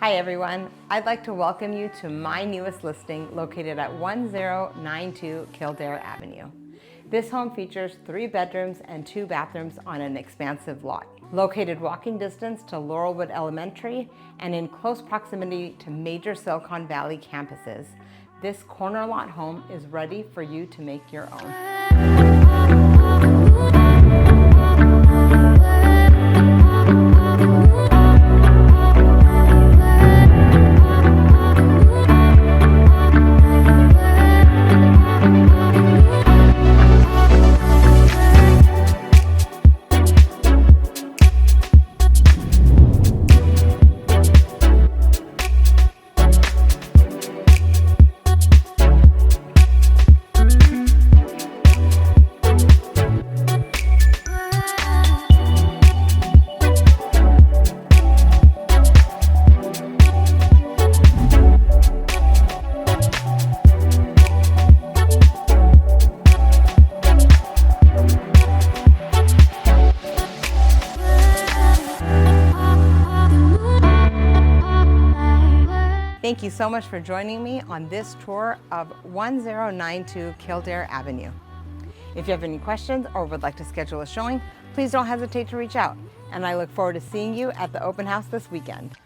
Hi everyone, I'd like to welcome you to my newest listing located at 1092 Kildare Avenue. This home features 3 bedrooms and 2 bathrooms on an expansive lot. Located walking distance to Laurelwood Elementary and in close proximity to major Silicon Valley campuses, this corner lot home is ready for you to make your own. Thank you so much for joining me on this tour of 1092 Kildare Avenue. If you have any questions or would like to schedule a showing, please don't hesitate to reach out. And I look forward to seeing you at the open house this weekend.